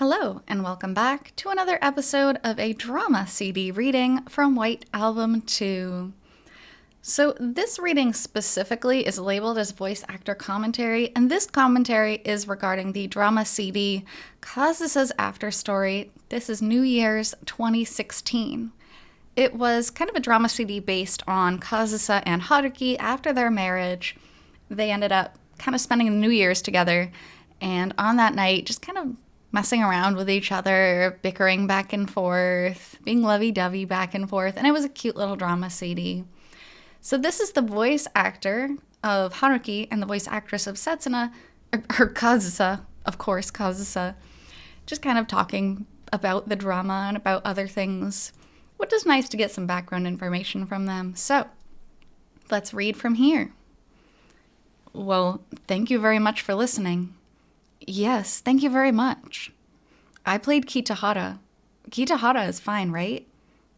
Hello, and welcome back to another episode of a drama CD reading from White Album 2. So, this reading specifically is labeled as voice actor commentary, and this commentary is regarding the drama CD Kazusa's After Story. This is New Year's 2016. It was kind of a drama CD based on Kazusa and Haruki after their marriage. They ended up kind of spending the New Year's together, and on that night, just kind of messing around with each other, bickering back and forth, being lovey-dovey back and forth, and it was a cute little drama CD. So this is the voice actor of Haruki and the voice actress of Setsuna, or Kazusa, of course, Kazusa, just kind of talking about the drama and about other things, which is nice to get some background information from them. So, let's read from here. Well, thank you very much for listening. Yes, thank you very much. I played Kitahara. Kitahara is fine, right?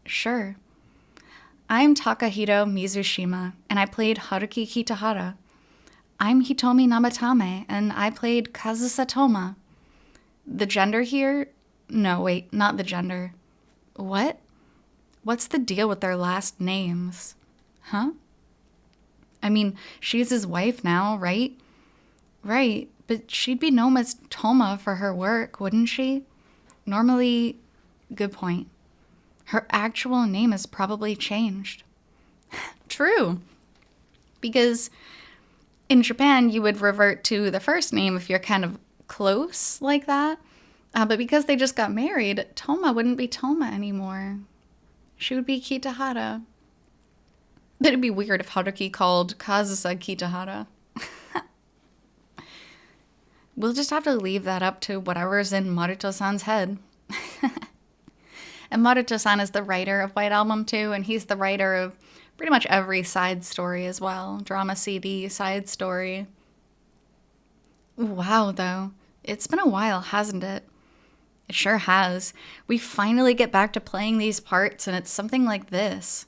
Sure. I'm Takahito Mizushima, and I played Haruki Kitahara. I'm Hitomi Namatame, and I played Kazusa Toma. The gender here? No, wait, not the gender. What? What's the deal with their last names? Huh? I mean, she's his wife now, right? Right. But she'd be known as Toma for her work, wouldn't she? Normally, good point. Her actual name is probably changed. True. Because in Japan, you would revert to the first name if you're kind of close like that. But because they just got married, Toma wouldn't be Toma anymore. She would be Kitahara. But it'd be weird if Haruki called Kazusa Kitahara. We'll just have to leave that up to whatever's in Maruto-san's head. And Maruto-san is the writer of White Album 2, and he's the writer of pretty much every side story as well. Drama CD, side story. Wow, though. It's been a while, hasn't it? It sure has. We finally get back to playing these parts, and it's something like this.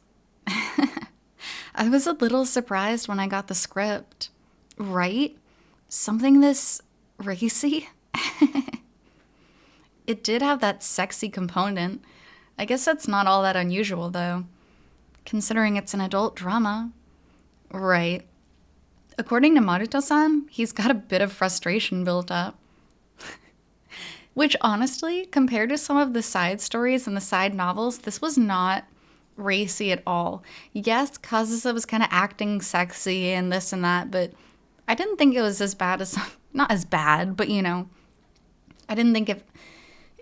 I was a little surprised when I got the script. Right? Something this racy? It did have that sexy component. I guess that's not all that unusual, though, considering it's an adult drama. Right. According to Maruto-san, he's got a bit of frustration built up. Which, honestly, compared to some of the side stories and the side novels, this was not racy at all. Yes, Kazusa was kind of acting sexy and this and that, but I didn't think it was as bad as... Not as bad, but, I didn't think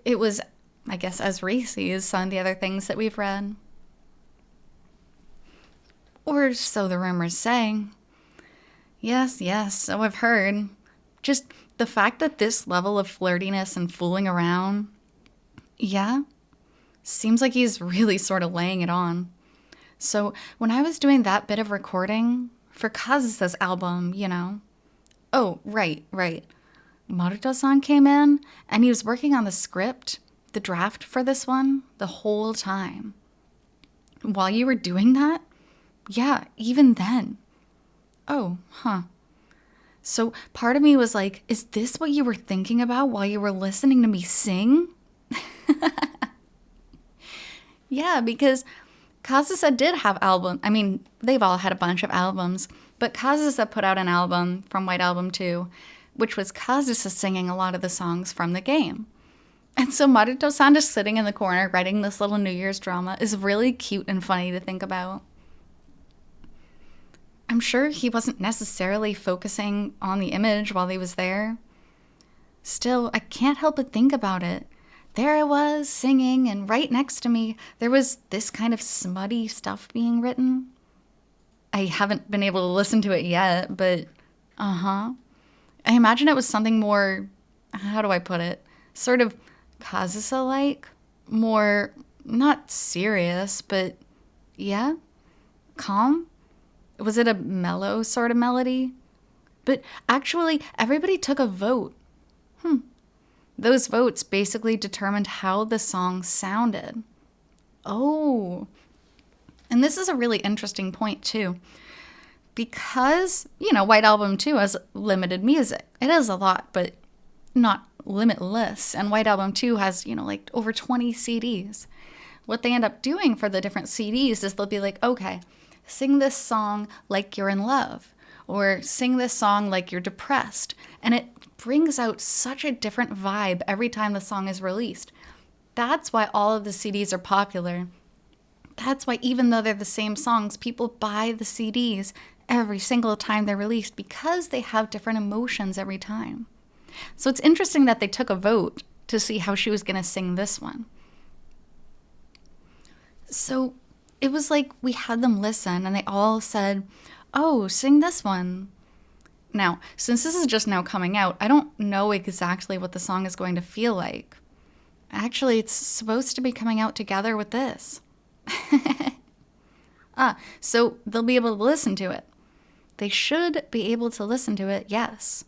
it was, I guess, as racy as some of the other things that we've read. Or so the rumors say. Yes, so I've heard. Just the fact that this level of flirtiness and fooling around, yeah, seems like he's really sort of laying it on. So when I was doing that bit of recording for Kazusa's album, Oh, right. Maruto-san came in, and he was working on the script, the draft for this one, the whole time. While you were doing that? Yeah, even then. Oh, huh. So part of me was like, is this what you were thinking about while you were listening to me sing? Yeah, because Kazusa did have they've all had a bunch of albums, but Kazusa put out an album from White Album 2, which was Kazusa singing a lot of the songs from the game. And so Maruto-san just sitting in the corner writing this little New Year's drama is really cute and funny to think about. I'm sure he wasn't necessarily focusing on the image while he was there. Still, I can't help but think about it. There I was, singing, and right next to me, there was this kind of smutty stuff being written. I haven't been able to listen to it yet, but I imagine it was something more, how do I put it, sort of Kazusa-like, more, not serious, but yeah, calm. Was it a mellow sort of melody? But actually, everybody took a vote. Those votes basically determined how the song sounded. Oh. And this is a really interesting point, too. Because, White Album 2 has limited music. It is a lot, but not limitless. And White Album 2 has, like over 20 CDs. What they end up doing for the different CDs is they'll be like, okay, sing this song like you're in love, or sing this song like you're depressed. And it brings out such a different vibe every time the song is released. That's why all of the CDs are popular. That's why even though they're the same songs, people buy the CDs every single time they're released because they have different emotions every time. So it's interesting that they took a vote to see how she was going to sing this one. So it was like we had them listen and they all said, oh, sing this one. Now, since this is just now coming out, I don't know exactly what the song is going to feel like. Actually, it's supposed to be coming out together with this. So they'll be able to listen to it. They should be able to listen to it, yes.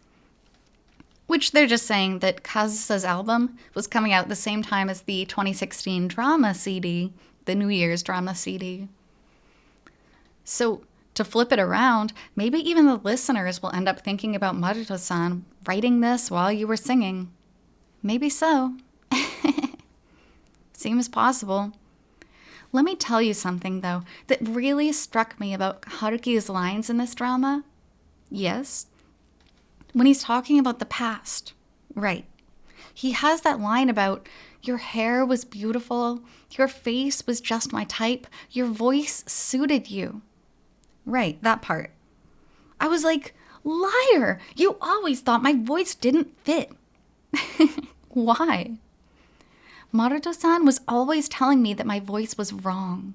Which they're just saying that Kazusa's album was coming out the same time as the 2016 drama CD, the New Year's drama CD. So to flip it around, maybe even the listeners will end up thinking about Maruto-san writing this while you were singing. Maybe so. Seems possible. Let me tell you something, though, that really struck me about Haruki's lines in this drama. Yes, when he's talking about the past. Right. He has that line about, your hair was beautiful, your face was just my type, your voice suited you. Right, that part. I was like, liar! You always thought my voice didn't fit. Why? Maruto-san was always telling me that my voice was wrong.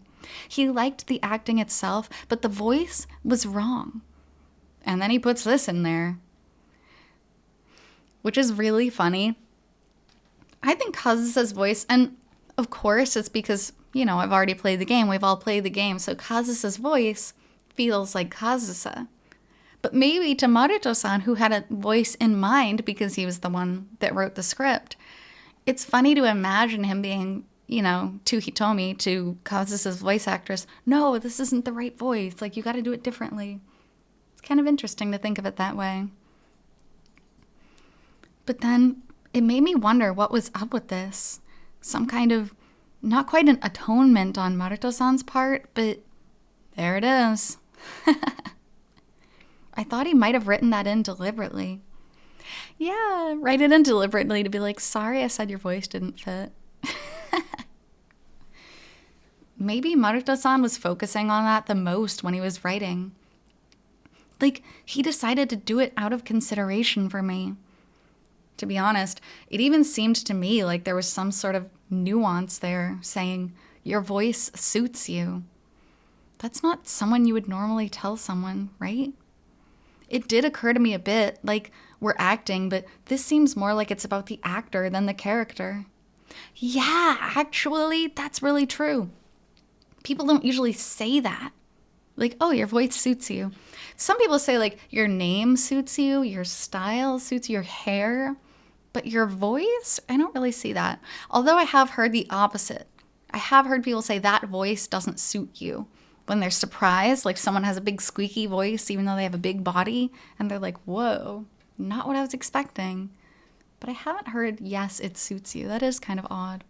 He liked the acting itself, but the voice was wrong. And then he puts this in there, which is really funny. I think Kazusa's voice, and of course it's because, I've already played the game. We've all played the game, so Kazusa's voice feels like Kazusa. But maybe to Maruto-san, who had a voice in mind because he was the one that wrote the script, it's funny to imagine him being, to Hitomi, to Kazusa's voice actress, no, this isn't the right voice. Like, you got to do it differently. It's kind of interesting to think of it that way. But then it made me wonder what was up with this. Some kind of, not quite an atonement on Maruto-san's part, but there it is. I thought he might have written that in deliberately. Yeah, write it in deliberately to be like, sorry I said your voice didn't fit. Maybe Maruto-san was focusing on that the most when he was writing. Like, he decided to do it out of consideration for me. To be honest, it even seemed to me like there was some sort of nuance there, saying, your voice suits you. That's not someone you would normally tell someone, right? It did occur to me a bit, like, we're acting, but this seems more like it's about the actor than the character. Yeah, actually, that's really true. People don't usually say that. Like, oh, your voice suits you. Some people say, like, your name suits you, your style suits your hair, but your voice, I don't really see that. Although I have heard the opposite. I have heard people say that voice doesn't suit you. When they're surprised, like someone has a big squeaky voice, even though they have a big body, and they're like, whoa, not what I was expecting. But I haven't heard, yes, it suits you. That is kind of odd.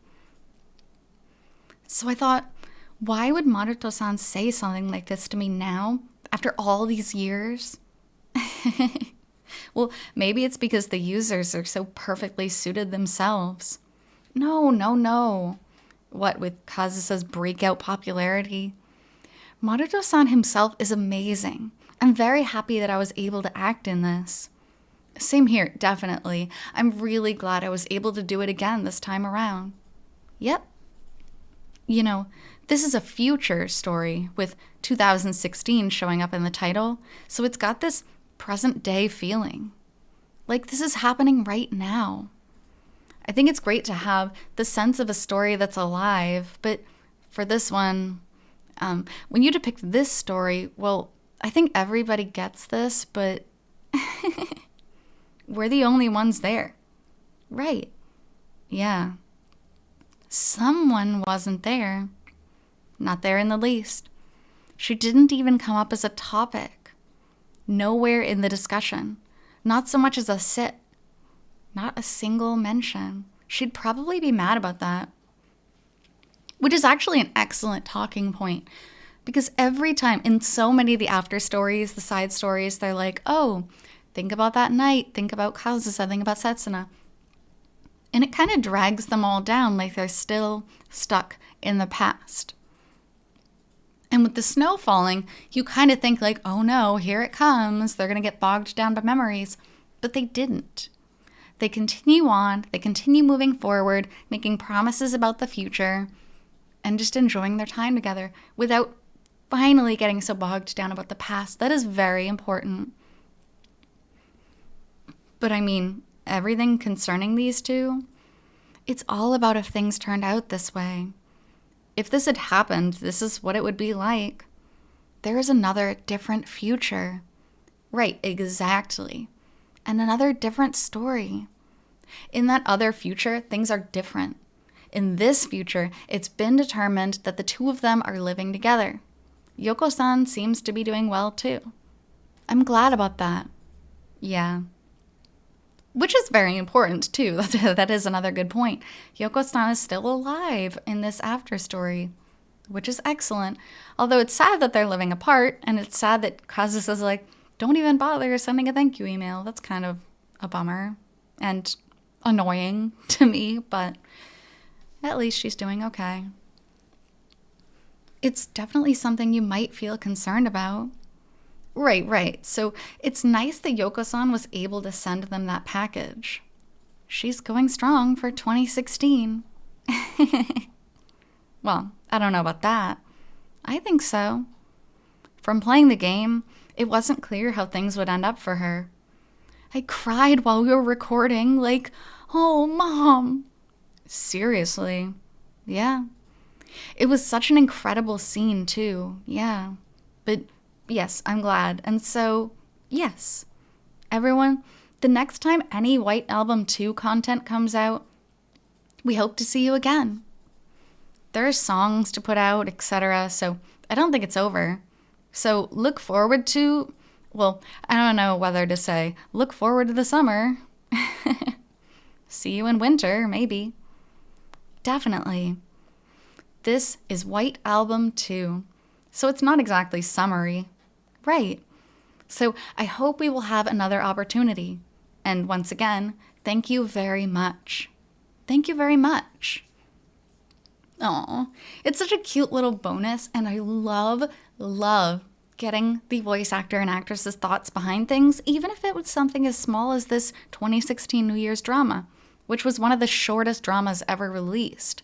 So I thought, why would Maruto-san say something like this to me now, after all these years? Well, maybe it's because the users are so perfectly suited themselves. No. What, with Kazusa's breakout popularity? Maruto-san himself is amazing. I'm very happy that I was able to act in this. Same here, definitely. I'm really glad I was able to do it again this time around. Yep. This is a future story with 2016 showing up in the title, so it's got this present day feeling. Like this is happening right now. I think it's great to have the sense of a story that's alive, but for this one, when you depict this story, well, I think everybody gets this, but we're the only ones there. Right. Yeah. Someone wasn't there. Not there in the least. She didn't even come up as a topic. Nowhere in the discussion. Not so much as a sit. Not a single mention. She'd probably be mad about that. Which is actually an excellent talking point. Because every time, in so many of the after stories, the side stories, they're like, oh, think about that night, think about Kazusa, think about Setsuna. And it kind of drags them all down like they're still stuck in the past. And with the snow falling, you kind of think like, oh no, here it comes. They're going to get bogged down by memories. But they didn't. They continue on. They continue moving forward, making promises about the future, and just enjoying their time together without finally getting so bogged down about the past. That is very important. But I mean, everything concerning these two, it's all about if things turned out this way. If this had happened, this is what it would be like. There is another different future. Right, exactly. And another different story. In that other future, things are different. In this future, it's been determined that the two of them are living together. Yoko-san seems to be doing well too. I'm glad about that. Yeah. Which is very important too. That is another good point. Yoko-san is still alive in this after story, which is excellent. Although it's sad that they're living apart, and it's sad that Kazusa's like, don't even bother sending a thank you email. That's kind of a bummer and annoying to me, but at least she's doing okay. It's definitely something you might feel concerned about. Right. So it's nice that Yoko-san was able to send them that package. She's going strong for 2016. Well, I don't know about that. I think so. From playing the game, it wasn't clear how things would end up for her. I cried while we were recording, like, oh, Mom. Seriously. Yeah. It was such an incredible scene, too. Yeah. But yes, I'm glad. And so, yes, everyone, the next time any White Album 2 content comes out, we hope to see you again. There are songs to put out, etc., so I don't think it's over. So look forward to, well, I don't know whether to say, look forward to the summer. See you in winter, maybe. Definitely. This is White Album 2, so it's not exactly summery. Right. So I hope we will have another opportunity. And once again, thank you very much. Thank you very much. Aw, it's such a cute little bonus, and I love getting the voice actor and actress's thoughts behind things, even if it was something as small as this 2016 New Year's drama, which was one of the shortest dramas ever released.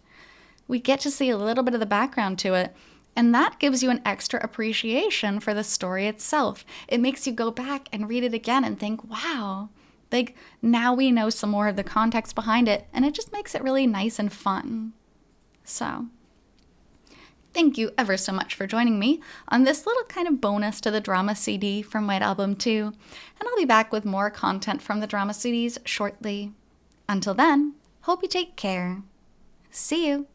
We get to see a little bit of the background to it, and that gives you an extra appreciation for the story itself. It makes you go back and read it again and think, wow, like now we know some more of the context behind it, and it just makes it really nice and fun. So, thank you ever so much for joining me on this little kind of bonus to the drama CD from White Album 2, and I'll be back with more content from the drama CDs shortly. Until then, hope you take care. See you!